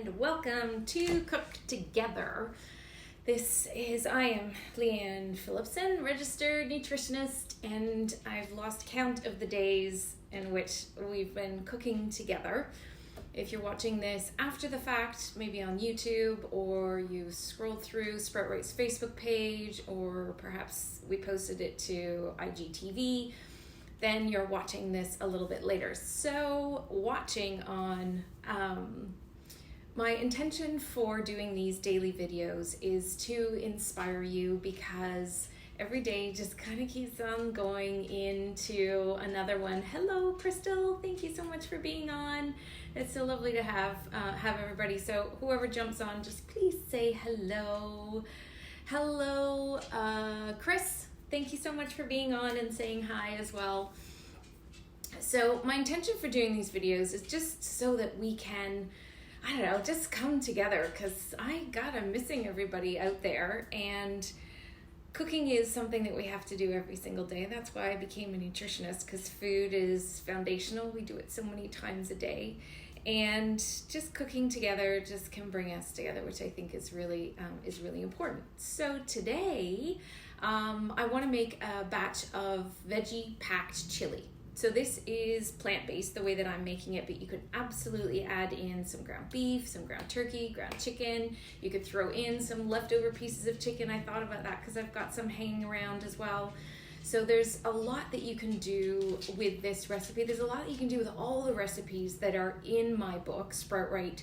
and welcome to Cook Together. I am Leanne Phillipson, registered nutritionist, and I've lost count of the days in which we've been cooking together. If you're watching this after the fact, maybe on YouTube, or you scrolled through Sprout Right's Facebook page, or perhaps we posted it to IGTV, then you're watching this a little bit later. So watching on, my intention for doing these daily videos is to inspire you, because every day just kind of keeps on going into another one. Hello, Crystal. Thank you so much for being on. It's so lovely to have everybody. So whoever jumps on, just please say hello. Hello, Chris. Thank you so much for being on and saying hi as well. So my intention for doing these videos is just so that we can, I don't know, just come together, because I'm missing everybody out there, and cooking is something that we have to do every single day. That's why I became a nutritionist, because food is foundational. We do it so many times a day, and just cooking together just can bring us together, which I think is really important. So today, I want to make a batch of veggie-packed chili. So this is plant-based, the way that I'm making it, but you could absolutely add in some ground beef, some ground turkey, ground chicken. You could throw in some leftover pieces of chicken. I thought about that because I've got some hanging around as well. So there's a lot that you can do with this recipe. There's a lot that you can do with all the recipes that are in my book, Sprout Right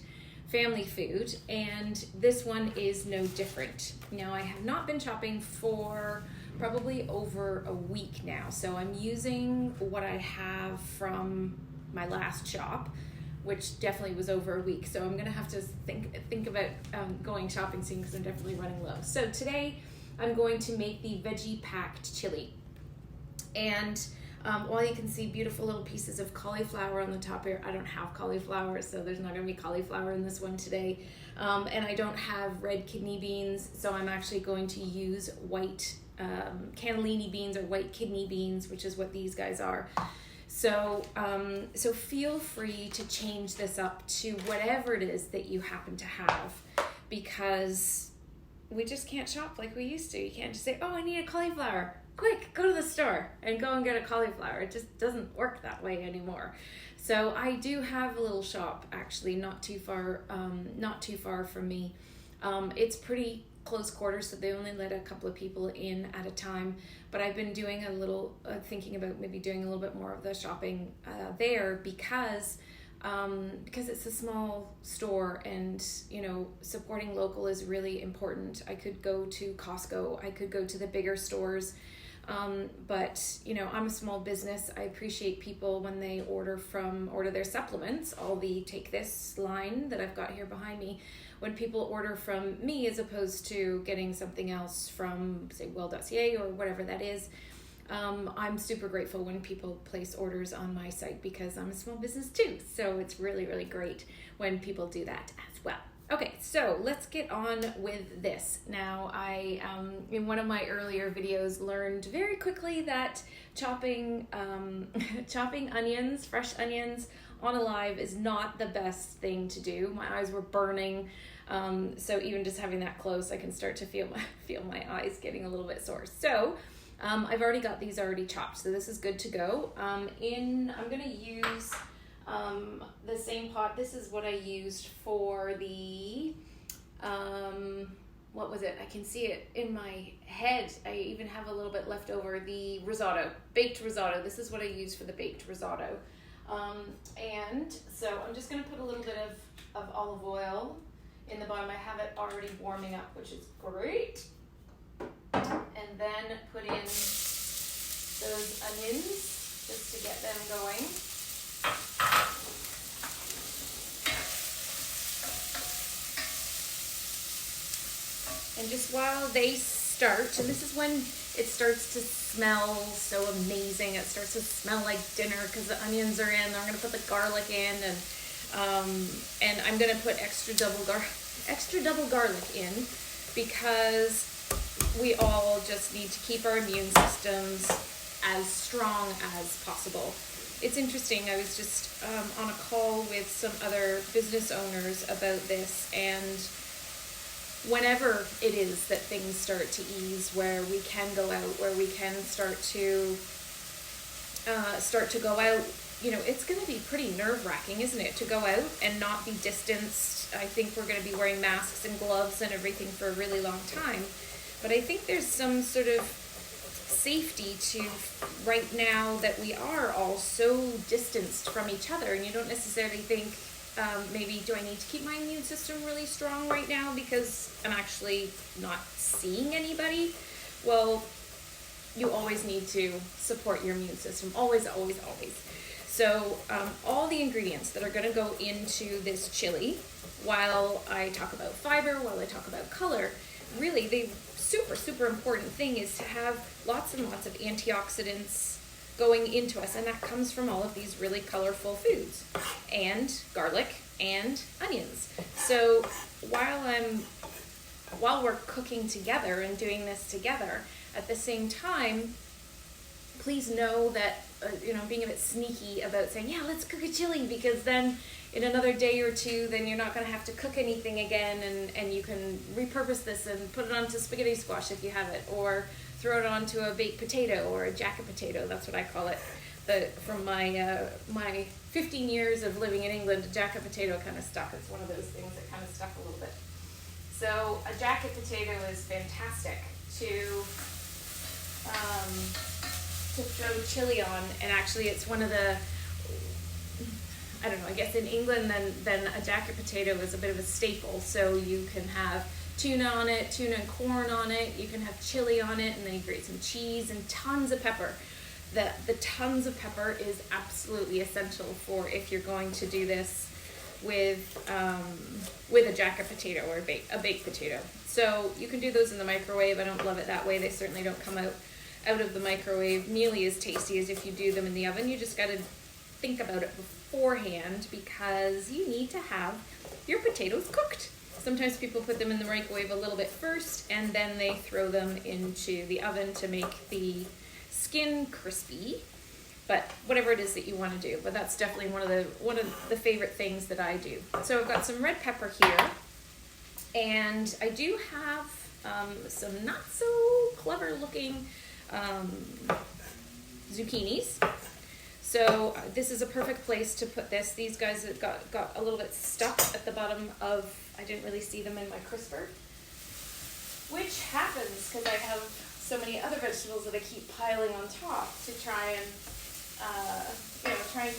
Family Food, and this one is no different. Now, I have not been chopping for probably over a week now, so I'm using what I have from my last chop, which definitely was over a week. So I'm gonna have to think about going shopping soon, because I'm definitely running low. So today I'm going to make the veggie-packed chili, and while you can see beautiful little pieces of cauliflower on the top here, I don't have cauliflower, so there's not going to be cauliflower in this one today. And I don't have red kidney beans, so I'm actually going to use white cannellini beans, or white kidney beans, which is what these guys are. So, so feel free to change this up to whatever it is that you happen to have, because we just can't shop like we used to. You can't just say, oh, I need a cauliflower. Quick, go to the store and go and get a cauliflower. It just doesn't work that way anymore. So I do have a little shop, actually, not too far from me. It's pretty close quarters, so they only let a couple of people in at a time. But I've been doing a little, thinking about maybe doing a little bit more of the shopping there, because it's a small store, and supporting local is really important. I could go to Costco, I could go to the bigger stores, but I'm a small business. I appreciate people when they order their supplements, all the Take This line that I've got here behind me. When people order from me, as opposed to getting something else from, say, well.ca or whatever that is, I'm super grateful when people place orders on my site, because I'm a small business too. So it's really, really great when people do that as well. Okay, so let's get on with this. Now, I, in one of my earlier videos, learned very quickly that chopping onions, fresh onions, on alive is not the best thing to do. My eyes were burning. So even just having that close, I can start to feel my eyes getting a little bit sore. So I've already got these already chopped, so this is good to go. I'm gonna use the same pot. This is what I used for the, what was it? I can see it in my head. I even have a little bit left over. The risotto, baked risotto. This is what I used for the baked risotto. And so I'm just gonna put a little bit of olive oil in the bottom. I have it already warming up, which is great. And then put in those onions just to get them going. And just while they start, and this is when it starts to smell so amazing. It starts to smell like dinner because the onions are in. I'm going to put the garlic in, and I'm going to put extra double garlic in, because we all just need to keep our immune systems as strong as possible. it's interesting. I was just on a call with some other business owners about this, and whenever it is that things start to ease, where we can go out, where we can start to go out, you know, it's going to be pretty nerve-wracking, isn't it, to go out and not be distanced. I think we're going to be wearing masks and gloves and everything for a really long time. But I think there's some sort of safety to right now that we are all so distanced from each other, and you don't necessarily think, maybe do I need to keep my immune system really strong right now because I'm actually not seeing anybody? Well, you always need to support your immune system. Always, always, always. So all the ingredients that are going to go into this chili, while I talk about fiber, while I talk about color, really the super important thing is to have lots and lots of antioxidants going into us, and that comes from all of these really colorful foods, and garlic and onions. So while we're cooking together and doing this together, at the same time, please know that being a bit sneaky about saying, yeah, let's cook a chili, because then in another day or two, then you're not going to have to cook anything again, and you can repurpose this and put it onto spaghetti squash if you have it, or throw it onto a baked potato or a jacket potato. That's what I call it. From my 15 years of living in England, a jacket potato kind of stuck. It's one of those things that kind of stuck a little bit. So a jacket potato is fantastic to throw chili on, and actually it's one of the, I don't know, I guess in England then a jacket potato is a bit of a staple. So you can have tuna on it, tuna and corn on it, you can have chili on it, and then you grate some cheese and tons of pepper. The tons of pepper is absolutely essential for if you're going to do this with a jacket potato or a baked potato. So you can do those in the microwave. I don't love it that way. They certainly don't come out of the microwave nearly as tasty as if you do them in the oven. You just got to think about it beforehand, because you need to have your potatoes cooked. Sometimes people put them in the microwave a little bit first, and then they throw them into the oven to make the skin crispy. But whatever it is that you want to do, but that's definitely one of the favorite things that I do. So I've got some red pepper here, and I do have some not so clever looking zucchinis. So this is a perfect place to put this. These guys have got a little bit stuck at the bottom of, I didn't really see them in my crisper, which happens because I have so many other vegetables that I keep piling on top to try and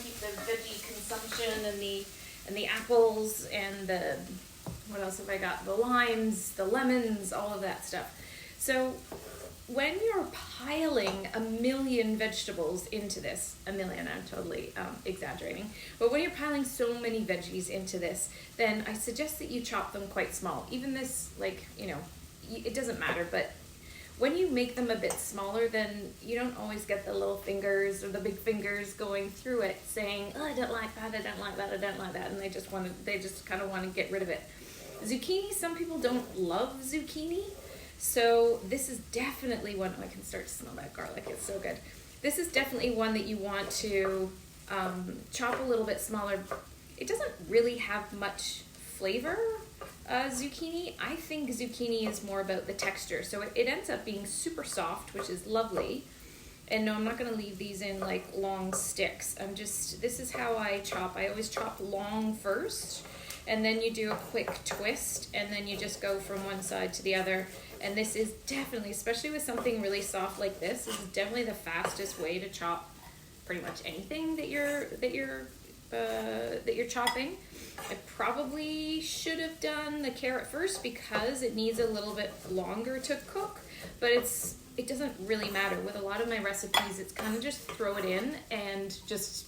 keep the veggie consumption and the apples and the, what else have I got? The limes, the lemons, all of that stuff. So when you're piling a million vegetables into this, a million, I'm totally exaggerating, but when you're piling so many veggies into this, then I suggest that you chop them quite small. Even this, it doesn't matter, but when you make them a bit smaller, then you don't always get the little fingers or the big fingers going through it saying, oh, I don't like that, I don't like that, I don't like that, and they just kind of want to get rid of it. Zucchini, some people don't love zucchini, so this is definitely one, I can start to smell that garlic, it's so good. This is definitely one that you want to chop a little bit smaller. It doesn't really have much flavor, zucchini. I think zucchini is more about the texture, so it ends up being super soft, which is lovely. And no, I'm not going to leave these in like long sticks. This is how I chop. I always chop long first, and then you do a quick twist, and then you just go from one side to the other. And this is definitely, especially with something really soft like this is definitely the fastest way to chop pretty much anything that you're chopping. I probably should have done the carrot first because it needs a little bit longer to cook, but it doesn't really matter. With a lot of my recipes, it's kind of just throw it in and just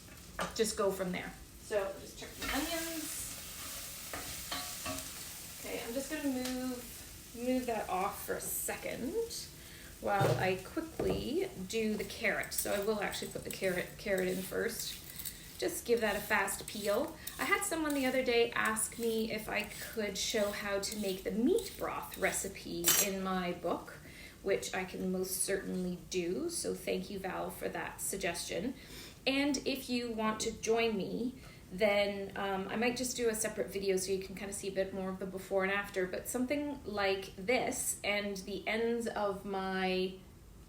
go from there. So just check the onions. Okay, I'm just gonna move that off for a second while I quickly do the carrot. So I will actually put the carrot in first. Just give that a fast peel. I had someone the other day ask me if I could show how to make the meat broth recipe in my book, which I can most certainly do. So thank you, Val, for that suggestion. And if you want to join me, then I might just do a separate video so you can kind of see a bit more of the before and after, but something like this, and the ends of my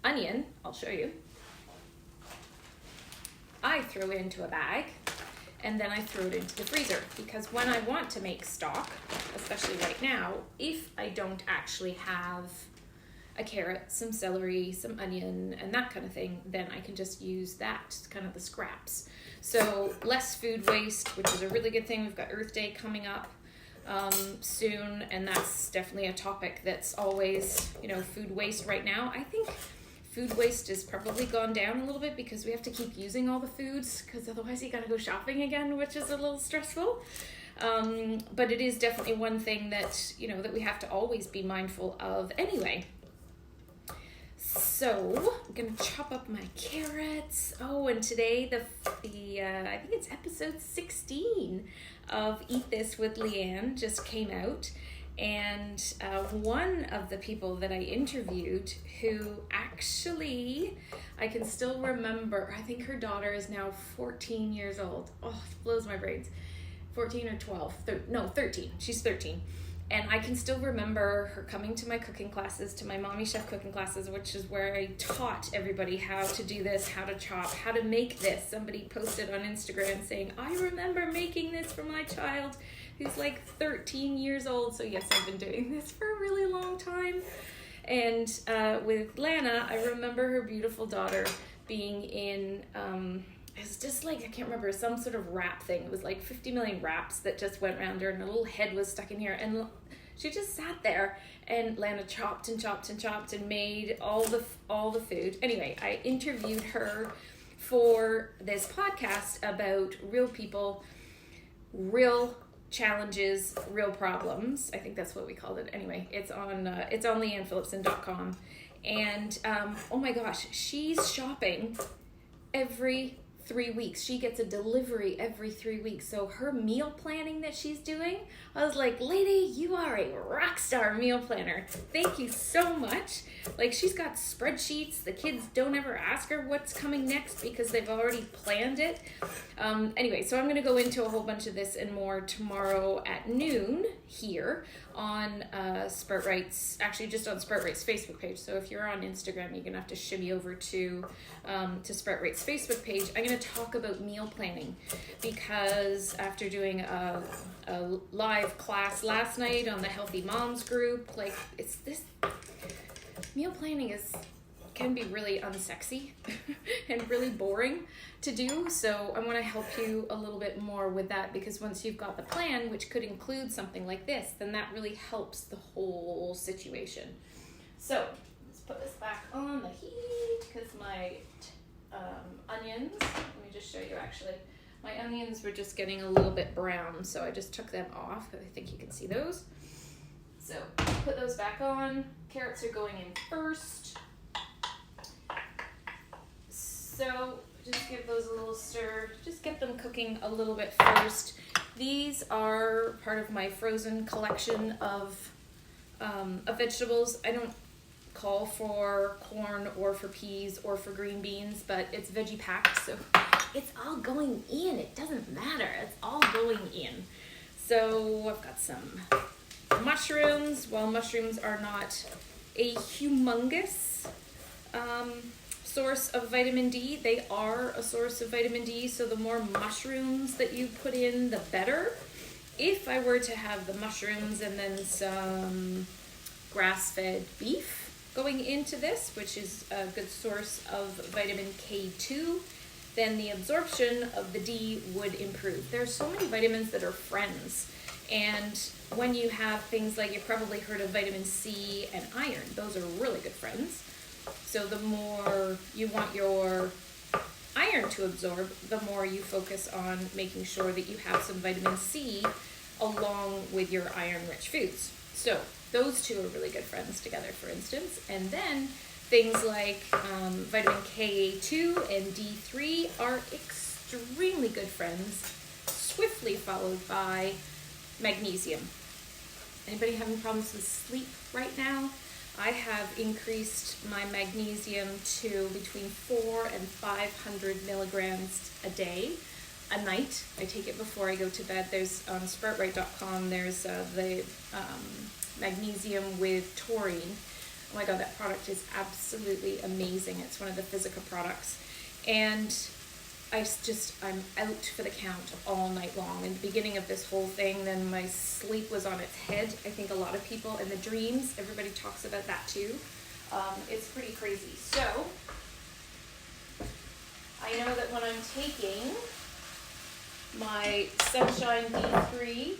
onion, I'll show you, I throw into a bag, and then I throw it into the freezer, because when I want to make stock, especially right now, if I don't actually have a carrot, some celery, some onion, and that kind of thing, then I can just use that, kind of the scraps. So less food waste, which is a really good thing. We've got Earth Day coming up soon, and that's definitely a topic that's always, food waste right now. I think food waste has probably gone down a little bit because we have to keep using all the foods, because otherwise you gotta go shopping again, which is a little stressful. But it is definitely one thing that, that we have to always be mindful of anyway. So I'm gonna chop up my carrots. Oh, and today the I think it's episode 16 of Eat This with Leanne just came out. And one of the people that I interviewed, who actually, I can still remember, I think her daughter is now 14 years old. Oh, it blows my brains. 14 or 12, 13. She's 13. And I can still remember her coming to my cooking classes, to my Mommy Chef cooking classes, which is where I taught everybody how to do this, how to chop, how to make this. Somebody posted on Instagram saying, I remember making this for my child who's like 13 years old. So yes, I've been doing this for a really long time. And with Lana, I remember her beautiful daughter being in, it's just like, I can't remember, some sort of wrap thing. It was like 50 million wraps that just went around her, and a little head was stuck in here. And she just sat there, and Lana chopped and chopped and chopped and made all the food. Anyway, I interviewed her for this podcast about real people, real challenges, real problems. I think that's what we called it. Anyway, it's on leannephillipson.com. And oh my gosh, she's shopping every 3 weeks. She gets a delivery every 3 weeks. So her meal planning that she's doing, I was like, lady, you are a rock star meal planner. Thank you so much. Like, she's got spreadsheets. The kids don't ever ask her what's coming next because they've already planned it. Anyway, so I'm going to go into a whole bunch of this and more tomorrow at noon here on Sprout Right's, actually just on Sprout Right's Facebook page. So if you're on Instagram, you're going to have to shimmy over to Sprout Right's Facebook page. I'm going to talk about meal planning, because after doing a live class last night on the Healthy Moms group, like, it's this meal planning can be really unsexy and really boring to do. So I want to help you a little bit more with that, because once you've got the plan, which could include something like this, then that really helps the whole situation. So let's put this back on the heat, because my onions, let me just show you actually, my onions were just getting a little bit brown, so I just took them off. I think you can see those. So put those back on. Carrots are going in first. So just give those a little stir. Just get them cooking a little bit first. These are part of my frozen collection of vegetables. I don't call for corn or for peas or for green beans, but it's Veggie-Packed, so it's all going in. It doesn't matter. It's all going in. So I've got some mushrooms. While mushrooms are not a humongous source of vitamin D, they are a source of vitamin D, so the more mushrooms that you put in, the better. If I were to have the mushrooms and then some grass-fed beef going into this, which is a good source of vitamin K2, then the absorption of the D would improve. There are so many vitamins that are friends, and when you have things like, you've probably heard of vitamin C and iron, those are really good friends. So the more you want your iron to absorb, the more you focus on making sure that you have some vitamin C along with your iron-rich foods. So those two are really good friends together, for instance. And then things like vitamin K2 and D3 are extremely good friends, swiftly followed by magnesium. Anybody having problems with sleep right now? I have increased my magnesium to between 400 and 500 milligrams a day, a night. I take it before I go to bed. There's on sproutright.com, there's the magnesium with taurine. Oh my God, that product is absolutely amazing. It's one of the Physica products. And I'm out for the count all night long. In the beginning of this whole thing, then my sleep was on its head. I think a lot of people, and the dreams, everybody talks about that too. It's pretty crazy. So, I know that when I'm taking my Sunshine D3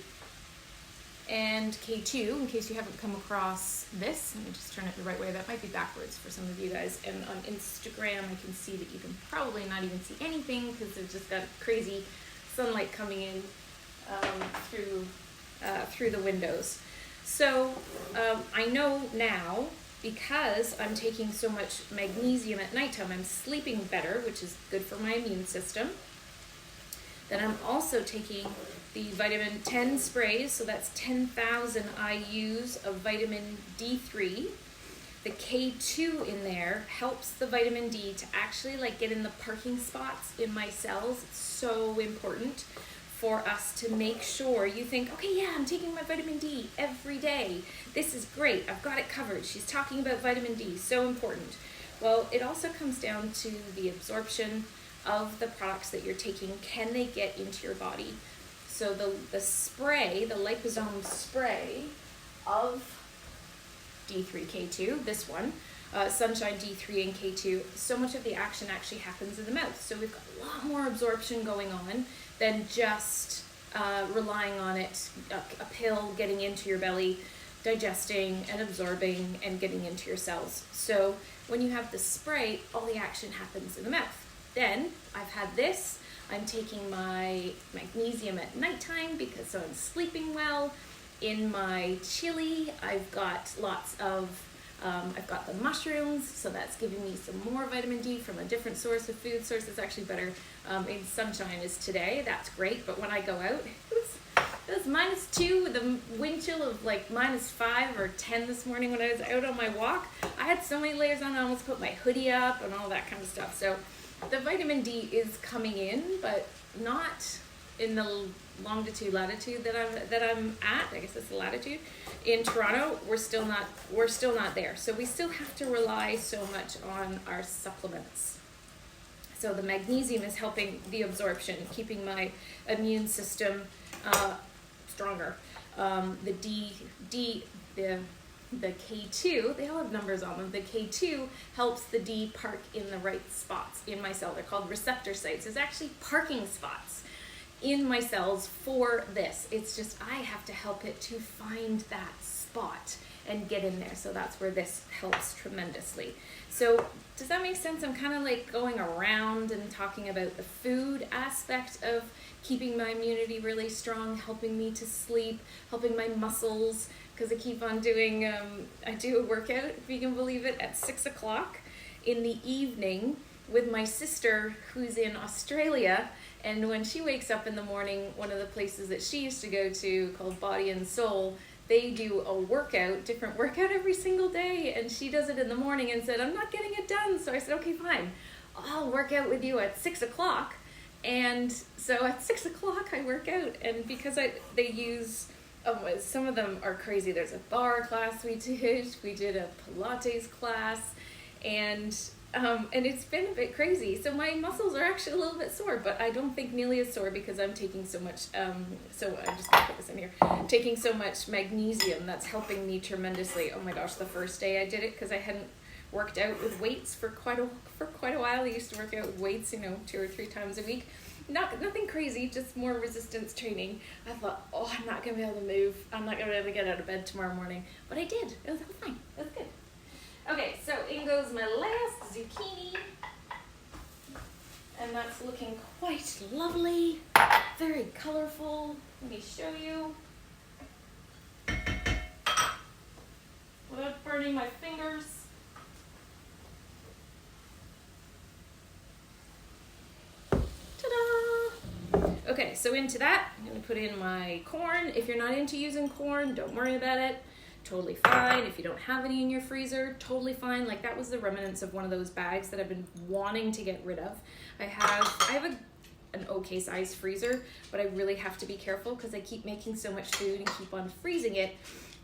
and K2, in case you haven't come across this, let me just turn it the right way. That might be backwards for some of you guys. And on Instagram, I can see that you can probably not even see anything because they've just got crazy sunlight coming in through the windows. So I know now, because I'm taking so much magnesium at nighttime, I'm sleeping better, which is good for my immune system. Then I'm also taking the vitamin 10 sprays, so that's 10,000 IUs of vitamin D3. The K2 in there helps the vitamin D to actually like get in the parking spots in my cells. It's so important for us to make sure you think, okay, yeah, I'm taking my vitamin D every day. This is great. I've got it covered. She's talking about vitamin D, so important. Well, it also comes down to the absorption of the products that you're taking. Can they get into your body? So the spray, the liposome spray of D3K2, this one, Sunshine D3 and K2, so much of the action actually happens in the mouth. So we've got a lot more absorption going on than just relying on it, a pill getting into your belly, digesting and absorbing and getting into your cells. So when you have the spray, all the action happens in the mouth. Then I've had this. I'm taking my magnesium at nighttime because so I'm sleeping well. In my chili, I've got lots of, I've got the mushrooms, so that's giving me some more vitamin D from a different source of food source. It's actually better in Sunshine is today. That's great, but when I go out, it was -2 with a wind chill of like -5 or 10 this morning when I was out on my walk. I had so many layers on, I almost put my hoodie up and all that kind of stuff. So the vitamin D is coming in, but not in the longitude, latitude that I'm at. I guess it's the latitude. In Toronto, we're still not there. So we still have to rely so much on our supplements. So the magnesium is helping the absorption, keeping my immune system stronger. The K2, they all have numbers on them. The K2 helps the D park in the right spots in my cell. They're called receptor sites. There's actually parking spots in my cells for this. It's just I have to help it to find that spot and get in there. So that's where this helps tremendously. So does that make sense? I'm kind of like going around and talking about the food aspect of keeping my immunity really strong, helping me to sleep, helping my muscles, because I keep on doing, I do a workout, if you can believe it, at 6 o'clock in the evening with my sister who's in Australia. And when she wakes up in the morning, one of the places that she used to go to called Body and Soul, they do a workout, different workout every single day. And she does it in the morning and said, I'm not getting it done. So I said, okay, fine. I'll work out with you at 6 o'clock. And so at 6 o'clock I work out. And because they use, some of them are crazy. There's a bar class we did a Pilates class, and it's been a bit crazy. So my muscles are actually a little bit sore, but I don't think nearly as sore because I'm taking so much, so I'm just gonna put this in here, taking so much magnesium. That's helping me tremendously. Oh my gosh, the first day I did it, because I hadn't worked out with weights for quite a while. I used to work out with weights, 2 or 3 times a week. Nothing crazy, just more resistance training. I thought, I'm not gonna be able to move. I'm not gonna be able to get out of bed tomorrow morning. But I did. It was fine. It was good. Okay, so in goes my last zucchini. And that's looking quite lovely. Very colorful. Let me show you. Without burning my fingers. Okay, so into that, I'm going to put in my corn. If you're not into using corn, don't worry about it. totally fine. If you don't have any in your freezer, totally fine. Like that was the remnants of one of those bags that I've been wanting to get rid of. I have an okay sized freezer, but I really have to be careful because I keep making so much food and keep on freezing it.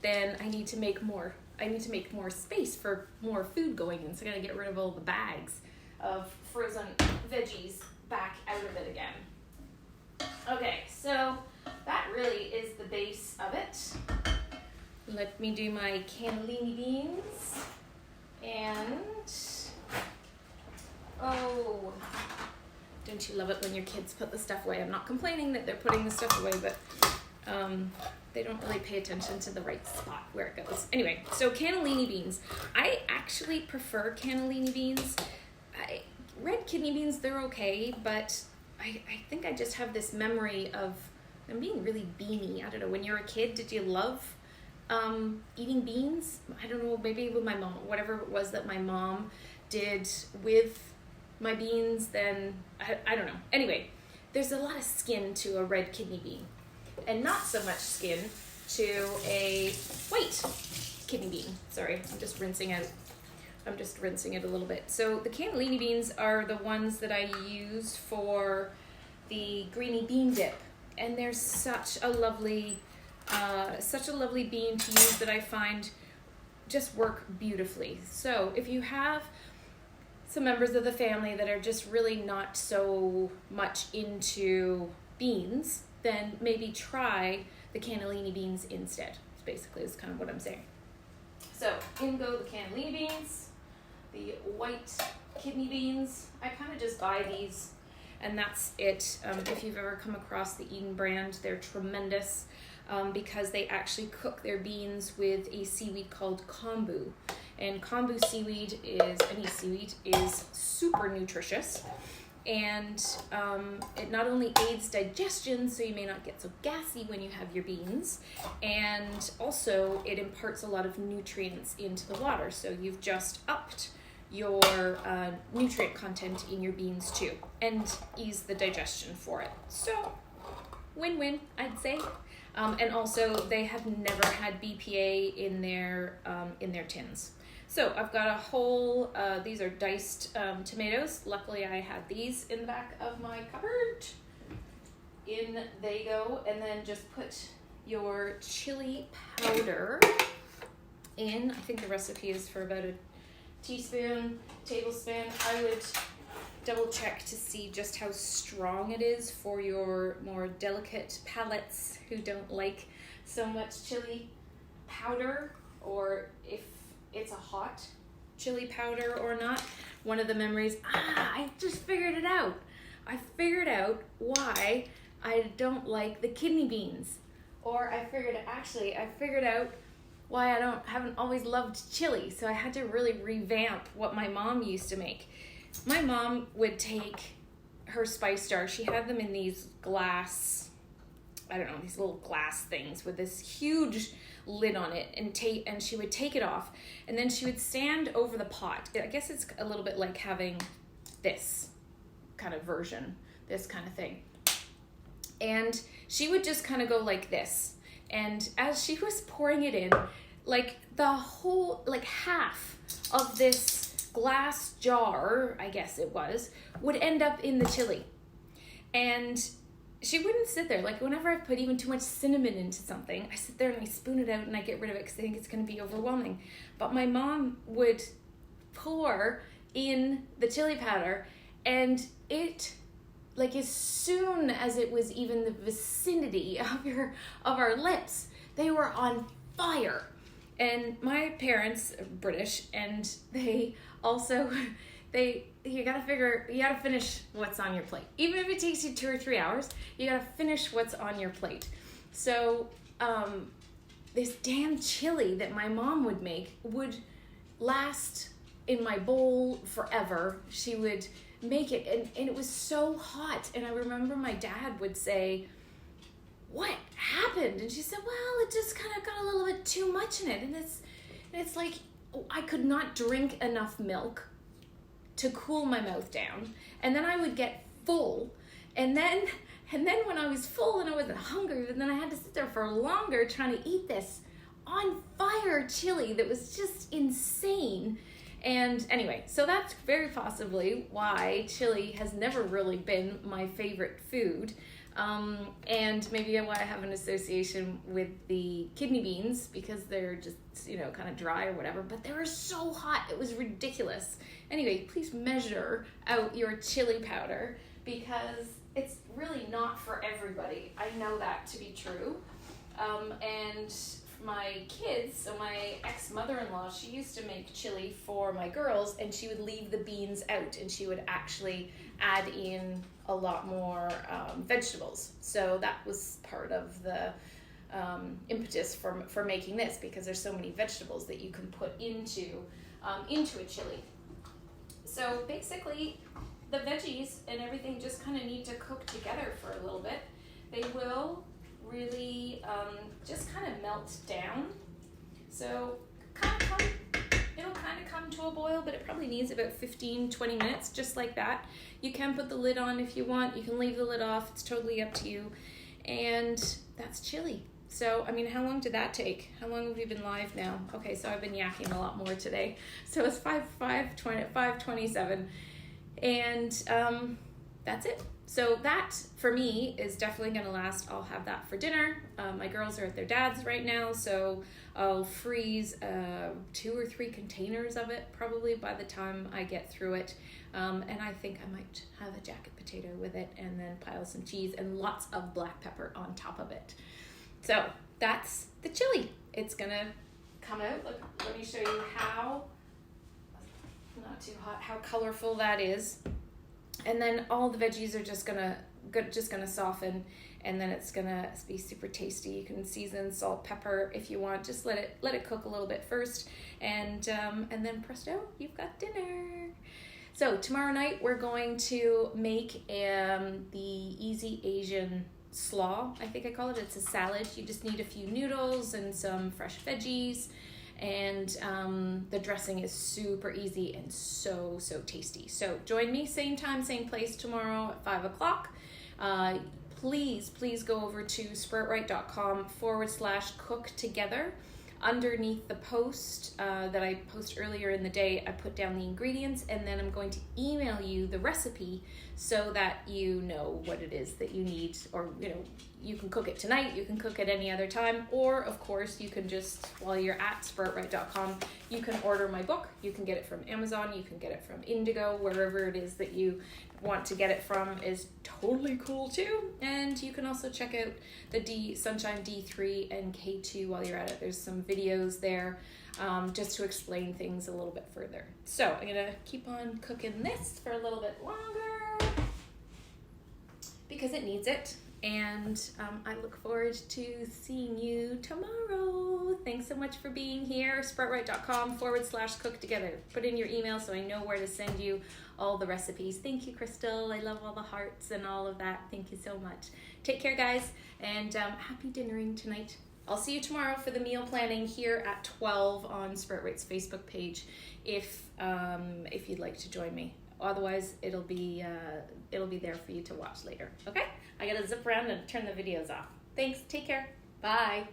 Then I need to make more. I need to make more space for more food going in. So I gotta get rid of all the bags of frozen veggies back out of it again. Okay, so that really is the base of it. Let me do my cannellini beans. And, oh, don't you love it when your kids put the stuff away? I'm not complaining that they're putting the stuff away, but they don't really pay attention to the right spot where it goes. Anyway, so cannellini beans. I actually prefer cannellini beans. Red kidney beans, they're okay, but I think I just have this memory of them being really beany. I don't know, when you were a kid, did you love eating beans? I don't know, maybe with my mom, whatever it was that my mom did with my beans, then I don't know. Anyway, there's a lot of skin to a red kidney bean and not so much skin to a white kidney bean. Sorry, I'm just rinsing it a little bit. So the cannellini beans are the ones that I use for the greeny bean dip, and they're such a lovely bean to use that I find just work beautifully. So if you have some members of the family that are just really not so much into beans, then maybe try the cannellini beans instead. Basically, is kind of what I'm saying. So in go the cannellini beans. The white kidney beans, I kind of just buy these and that's it. If you've ever come across the Eden brand, they're tremendous because they actually cook their beans with a seaweed called kombu. And kombu seaweed is super nutritious, and it not only aids digestion, so you may not get so gassy when you have your beans, and also it imparts a lot of nutrients into the water, so you've just upped your nutrient content in your beans too, and ease the digestion for it. So win-win, I'd say. And also they have never had BPA in their tins. So I've got a whole, these are diced tomatoes. Luckily I had these in the back of my cupboard. In they go, and then just put your chili powder in. I think the recipe is for about a teaspoon, tablespoon. I would double check to see just how strong it is for your more delicate palates who don't like so much chili powder, or if it's a hot chili powder or not. One of the memories, I just figured it out. I figured out why I don't like the kidney beans. Or I figured out why I haven't always loved chili. So I had to really revamp what my mom used to make. My mom would take her spice jar. She had them in these glass, these little glass things with this huge lid on it, and she would take it off, and then she would stand over the pot. I guess it's a little bit like having this kind of version, this kind of thing. And she would just kind of go like this. And as she was pouring it in, like the whole, like half of this glass jar, I guess it was, would end up in the chili. And she wouldn't sit there. Like whenever I put even too much cinnamon into something, I sit there and I spoon it out and I get rid of it because I think it's going to be overwhelming. But my mom would pour in the chili powder, and it, like as soon as it was even the vicinity of our lips, they were on fire. And my parents are British, and they also, you gotta finish what's on your plate. Even if it takes you 2 or 3 hours, you gotta finish what's on your plate. So this damn chili that my mom would make would last in my bowl forever. She would make it, and it was so hot. And I remember my dad would say, "What happened?" And she said, "Well, it just kind of got a little bit too much in it." And it's like, I could not drink enough milk to cool my mouth down, and then I would get full, and then when I was full and I wasn't hungry, and then I had to sit there for longer trying to eat this on fire chili that was just insane. And anyway, so that's very possibly why chili has never really been my favorite food. And maybe why I have an association with the kidney beans, because they're just, kind of dry or whatever, but they were so hot, it was ridiculous. Anyway, please measure out your chili powder, because it's really not for everybody. I know that to be true. And my kids, so my ex-mother-in-law, she used to make chili for my girls, and she would leave the beans out, and she would actually add in a lot more vegetables. So that was part of the impetus for making this, because there's so many vegetables that you can put into a chili. So basically, the veggies and everything just kind of need to cook together for a little bit. They will really just kind of melt down. So it'll kind of come to a boil, but it probably needs about 15-20 minutes, just like that. You can put the lid on if you want. You can leave the lid off. It's totally up to you. And that's chili. So, how long did that take? How long have we been live now? Okay, so I've been yakking a lot more today. So it's 5:27. And that's it. So that, for me, is definitely going to last. I'll have that for dinner. My girls are at their dad's right now, so I'll freeze 2 or 3 containers of it probably by the time I get through it. And I think I might have a jacket potato with it, and then pile some cheese and lots of black pepper on top of it. So that's the chili. It's going to come out. Look, let me show you how, not too hot, how colorful that is. And then all the veggies are just gonna soften, and then it's gonna be super tasty. You can season, salt, pepper if you want. Just let it cook a little bit first, and then presto, you've got dinner. So tomorrow night we're going to make the Easy Asian slaw, I think I call it. It's a salad. You just need a few noodles and some fresh veggies. And the dressing is super easy and so tasty. So join me, same time, same place tomorrow at 5 o'clock. Please go over to sproutright.com/cook together. Underneath the post that I post earlier in the day, I put down the ingredients, and then I'm going to email you the recipe so that you know what it is that you need, or you can cook it tonight, you can cook it any other time, or of course you can just, while you're at sproutright.com, you can order my book. You can get it from Amazon, you can get it from Indigo, wherever it is that you want to get it from is totally cool too. And you can also check out the Sunshine D3 and K2 while you're at it. There's some videos there just to explain things a little bit further. So I'm gonna keep on cooking this for a little bit longer because it needs it. And I look forward to seeing you tomorrow. Thanks so much for being here. sproutright.com/cook together. Put in your email so I know where to send you all the recipes. Thank you, Crystal. I love all the hearts and all of that. Thank you so much. Take care, guys, and happy dinnering tonight. I'll see you tomorrow for the meal planning here at 12 on Sprout Right's Facebook page if you'd like to join me. Otherwise, it'll be there for you to watch later. Okay? I gotta zip around and turn the videos off. Thanks. Take care. Bye.